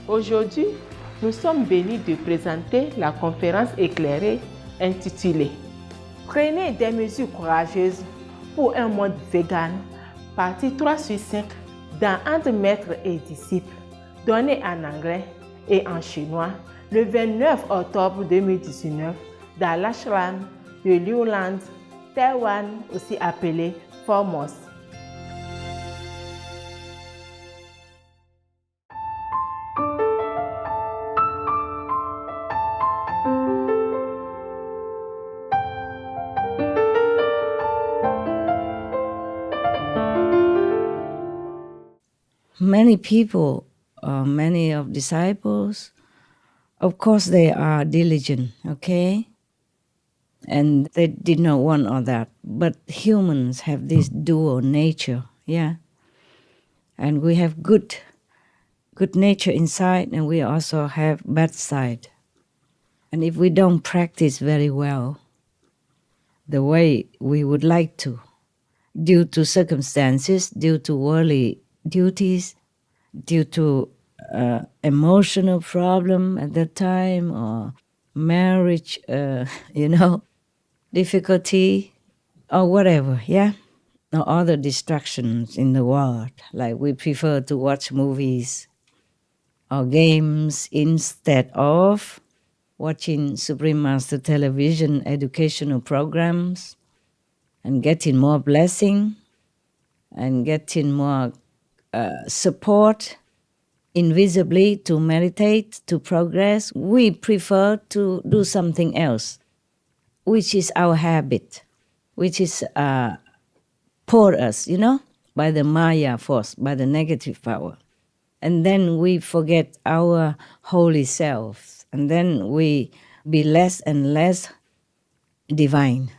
Aujourd'hui, nous sommes bénis de présenter la conférence éclairée intitulée « Prenez des mesures courageuses pour un monde vegan », partie 3 sur 5 dans Entre maître et disciples, donnée en anglais et en chinois le 29 octobre 2019 dans l'ashram de Liuland, Taïwan, aussi appelé Formos. Many people, many of disciples, of course they are diligent, okay? And they did not want all that. But humans have this dual nature, yeah? And we have good nature inside, and we also have bad side. And if we don't practice very well the way we would like to, due to circumstances, due to worldly duties, due to emotional problem at that time, or marriage, difficulty, or whatever, yeah? Or other distractions in the world, like we prefer to watch movies or games instead of watching Supreme Master television educational programs and getting more blessing and getting more support invisibly to meditate, to progress. We prefer to do something else, which is our habit, which is poured us, by the Maya force, by the negative power. And then we forget our holy self, and then we be less and less divine.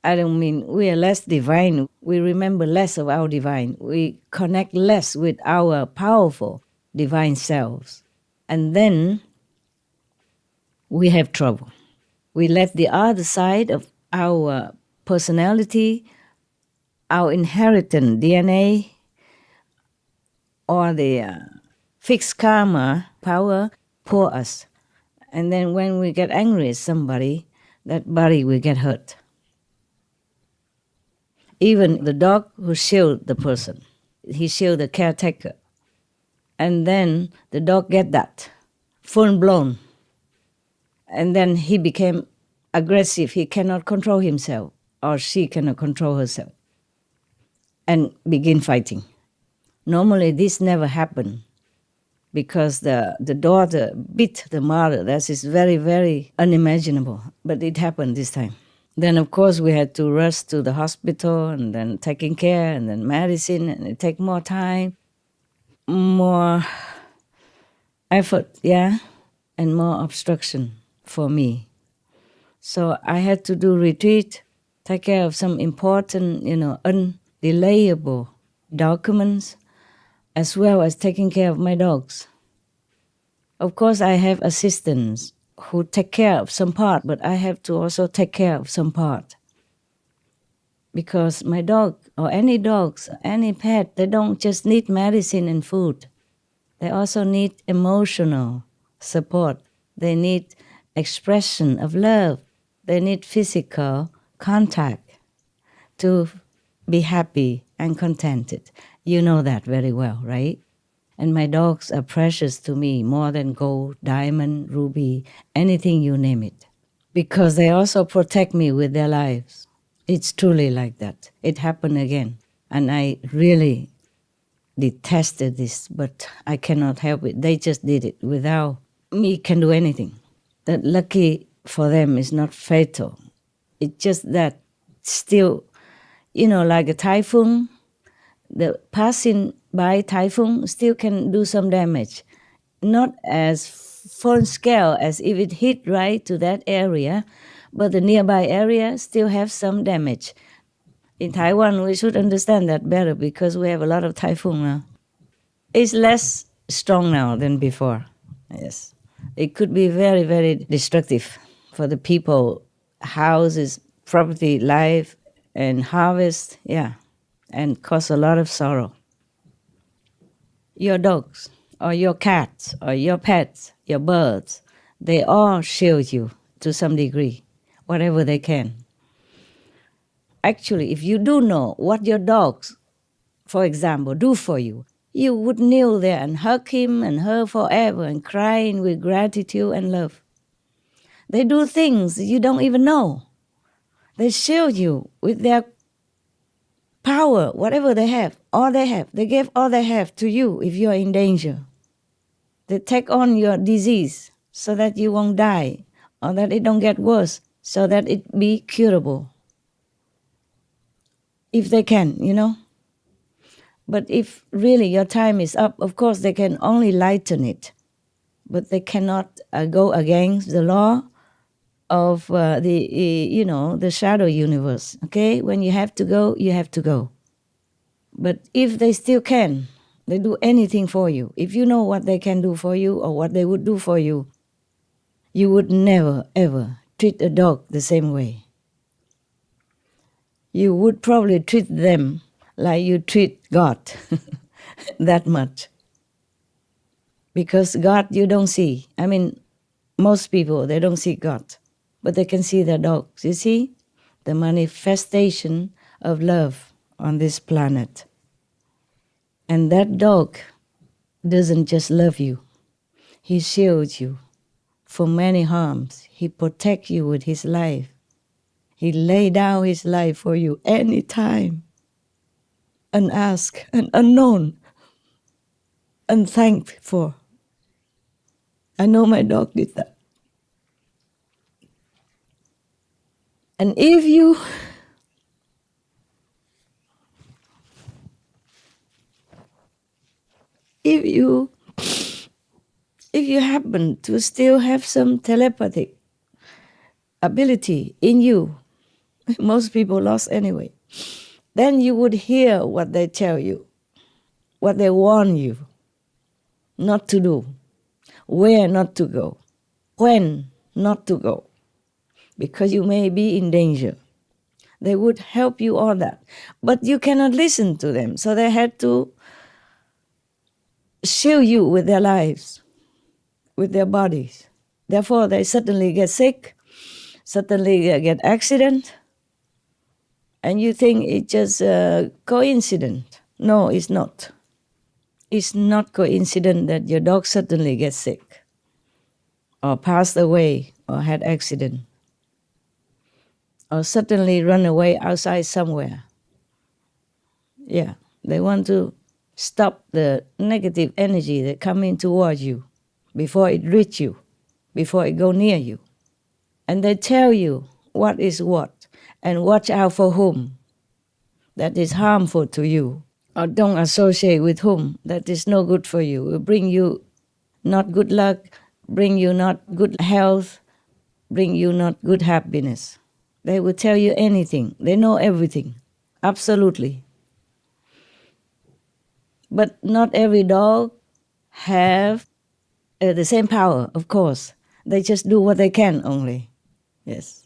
I don't mean we are less divine. We remember less of our divine. We connect less with our powerful divine selves. And then we have trouble. We let the other side of our personality, our inherited DNA, or the fixed karma power pour us. And then when we get angry at somebody, that body will get hurt. Even the dog who shield the person, he shield the caretaker. And then the dog get that, full blown. And then he became aggressive. He cannot control himself, or she cannot control herself, and begin fighting. Normally this never happened because the daughter beat the mother. That is very, very unimaginable. But it happened this time. Then, of course, we had to rush to the hospital and then taking care and then medicine, and it take more time, more effort, yeah, and more obstruction for me. So I had to do retreat, take care of some important, undelayable documents, as well as taking care of my dogs. Of course, I have assistants who take care of some part, but I have to also take care of some part. Because my dog, or any dogs, any pet, they don't just need medicine and food. They also need emotional support. They need expression of love. They need physical contact to be happy and contented. You know that very well, right? And my dogs are precious to me more than gold, diamond, ruby, anything you name it. Because they also protect me with their lives. It's truly like that. It happened again. And I really detested this, but I cannot help it. They just did it without me can do anything. That lucky for them is not fatal. It's just that still, like a typhoon, the passing by typhoon still can do some damage. Not as full scale as if it hit right to that area, but the nearby area still have some damage. In Taiwan, we should understand that better because we have a lot of typhoon now. It's less strong now than before, yes. It could be very, very destructive for the people, houses, property, life, and harvest, yeah, and cause a lot of sorrow. Your dogs or your cats, or your pets, your birds, they all shield you to some degree, whatever they can. Actually, if you do know what your dogs, for example, do for you, you would kneel there and hug him and her forever and crying with gratitude and love. They do things you don't even know. They shield you with their power, whatever they have, all they have. They give all they have to you if you're in danger. They take on your disease so that you won't die or that it don't get worse, so that it be curable. If they can, you know. But if really your time is up, of course they can only lighten it. But they cannot go against the law of the shadow universe. Okay, when you have to go, you have to go. But if they still can, they do anything for you. If you know what they can do for you or what they would do for you, you would never ever treat a dog the same way. You would probably treat them like you treat God, that much. Because God you don't see. I mean, most people, they don't see God, but they can see their dogs. You see? The manifestation of love on this planet. And that dog doesn't just love you. He shields you from many harms. He protects you with his life. He laid down his life for you anytime, unasked and unknown, unthanked for. I know my dog did that. And if you happen to still have some telepathic ability in you, most people lost anyway, then you would hear what they tell you, what they warn you not to do, where not to go, when not to go, because you may be in danger. They would help you all that. But you cannot listen to them, so they had to shield you with their lives, with their bodies. Therefore, they suddenly get sick, suddenly get accident, and you think it's just a coincidence. No, it's not. It's not coincidence that your dog suddenly gets sick or passed away or had accident or suddenly run away outside somewhere. Yeah, they want to stop the negative energy that come in towards you before it reach you, before it go near you. And they tell you what is what and watch out for whom that is harmful to you, or don't associate with whom that is no good for you, will bring you not good luck, bring you not good health, bring you not good happiness. They will tell you anything. They know everything, absolutely. But not every dog have the same power, of course. They just do what they can only. Yes.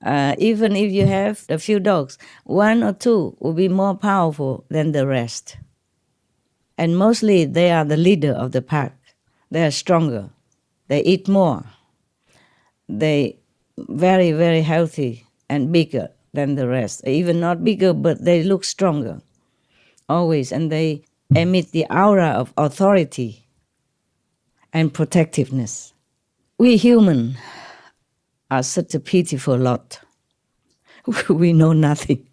Even if you have a few dogs, one or two will be more powerful than the rest. And mostly they are the leader of the pack. They are stronger. They eat more. They very, very healthy and bigger than the rest. Even not bigger, but they look stronger. Always. And they emit the aura of authority and protectiveness. We human are such a pitiful lot. We know nothing.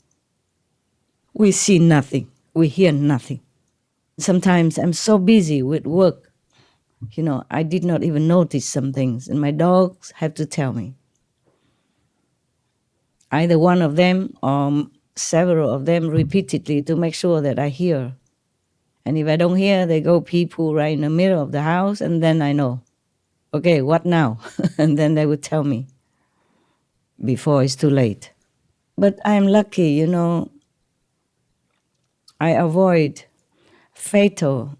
We see nothing. We hear nothing. Sometimes I'm so busy with work, I did not even notice some things, and my dogs have to tell me. Either one of them or several of them repeatedly to make sure that I hear. And if I don't hear, they go pee-poo right in the middle of the house, and then I know. Okay, what now? And then they would tell me before it's too late. But I'm lucky, I avoid fatal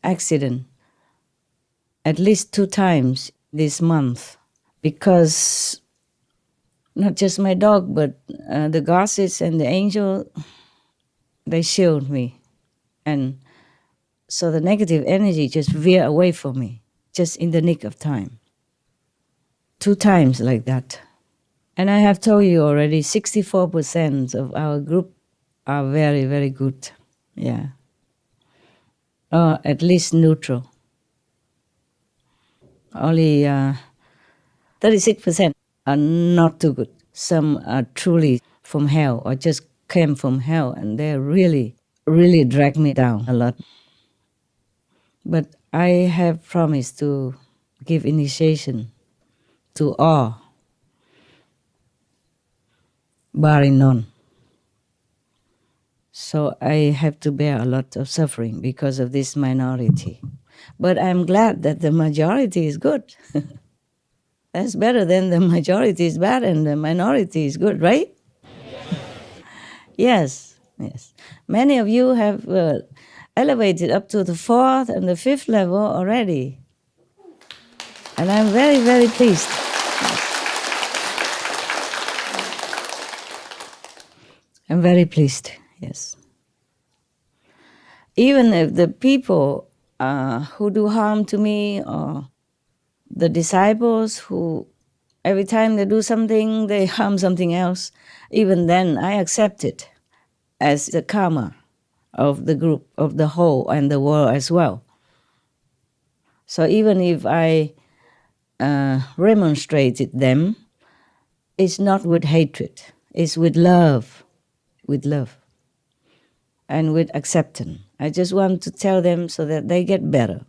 accident at least 2 times this month, because not just my dog, but the goddess and the angel, they shield me. And So the negative energy just veer away from me, just in the nick of time. 2 times like that. And I have told you already, 64% of our group are very, very good. Yeah. Or at least neutral. Only 36% are not too good. Some are truly from hell or just came from hell, and they really, really drag me down a lot. But I have promised to give initiation to all, barring none. So I have to bear a lot of suffering because of this minority. But I'm glad that the majority is good. That's better than the majority is bad and the minority is good, right? Yes, yes. Many of you have elevated up to the 4th and the 5th level already. And I'm very, very pleased. I'm very pleased, yes. Even if the people who do harm to me, or the disciples who every time they do something, they harm something else, even then I accept it as the karma of the group, of the whole, and the world as well. So even if I remonstrated them, it's not with hatred, it's with love, and with acceptance. I just want to tell them so that they get better.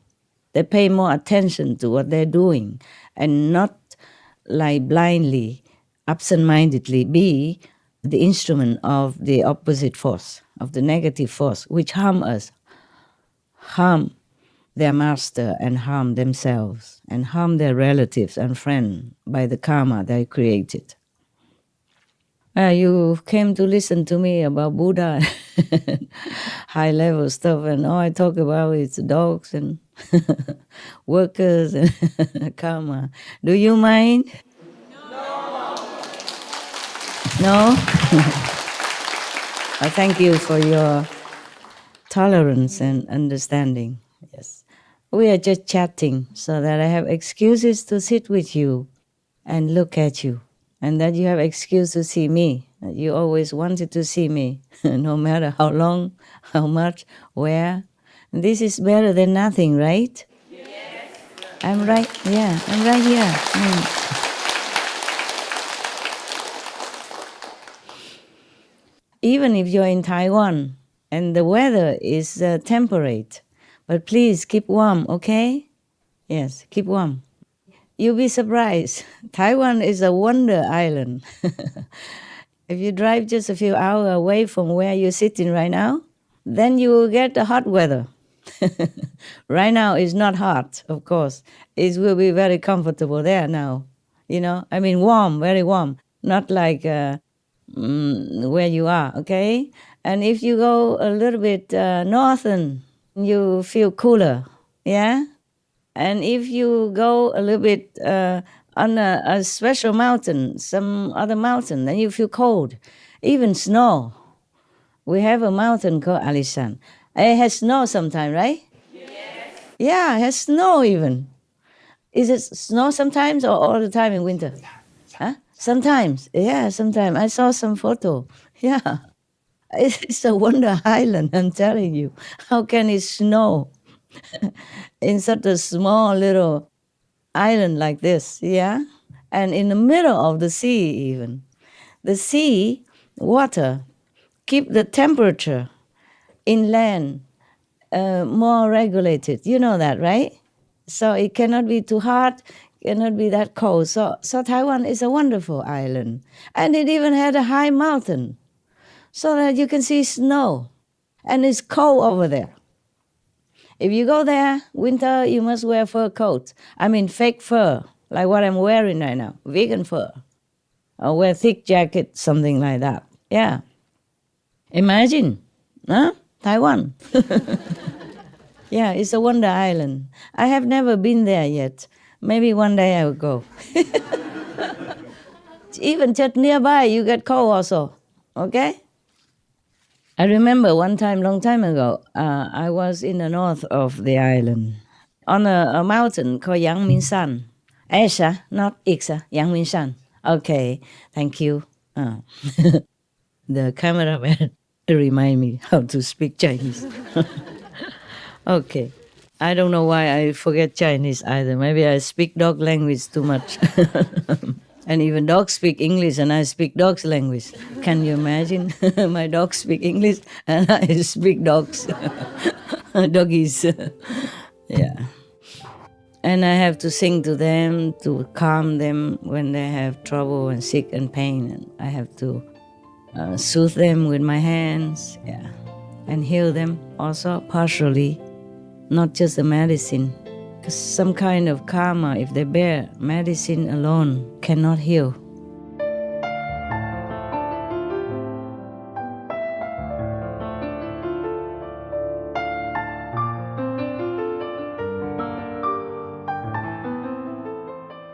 They pay more attention to what they're doing and not like blindly, absent-mindedly be the instrument of the opposite force, of the negative force, which harm us, harm their master and harm themselves and harm their relatives and friends by the karma they created. You came to listen to me about Buddha, high-level stuff, and all I talk about is dogs and workers and karma. Do you mind? No? I thank you for your tolerance and understanding. Yes. We are just chatting so that I have excuses to sit with you and look at you, and that you have excuse to see me. You always wanted to see me, no matter how long, how much, where. This is better than nothing, right? Yes. I'm right, yeah, I'm right here. Even if you're in Taiwan and the weather is temperate, but please keep warm, okay? Yes, keep warm. You'll be surprised. Taiwan is a wonder island. If you drive just a few hours away from where you're sitting right now, then you will get the hot weather. Right now it's not hot, of course. It will be very comfortable there now. You know, I mean warm, very warm. Not like where you are, okay? And if you go a little bit northern, you feel cooler, yeah? And if you go a little bit on a special mountain, some other mountain, then you feel cold. Even snow. We have a mountain called Alishan. It has snow sometimes, right? Yes. Yeah, it has snow even. Is it snow sometimes or all the time in winter? Huh? Sometimes. Yeah, sometimes. I saw some photo. Yeah. It's a wonder island, I'm telling you. How can it snow in such a small little island like this, yeah? And in the middle of the sea even. The sea, water, keep the temperature inland more regulated. You know that, right? So it cannot be too hot, cannot be that cold. So Taiwan is a wonderful island. And it even had a high mountain so that you can see snow. And it's cold over there. If you go there, winter, you must wear fur coats. I mean fake fur, like what I'm wearing right now, vegan fur. Or wear thick jacket, something like that. Yeah. Imagine, huh? Taiwan. Yeah, it's a wonder island. I have never been there yet. Maybe one day I will go. Even just nearby, you get cold also, okay? I remember one time, long time ago, I was in the north of the island on a mountain called Yang Min San. Esha, not Ixa, Yang Min San. Okay, thank you. The cameraman remind me how to speak Chinese. Okay. I don't know why I forget Chinese either. Maybe I speak dog language too much. And even dogs speak English and I speak dog's language. Can you imagine? My dogs speak English and I speak dogs. Doggies. Yeah. And I have to sing to them to calm them when they have trouble and sick and pain. And I have to soothe them with my hands, yeah, and heal them also partially, not just the medicine. Because some kind of karma, if they bear, medicine alone cannot heal.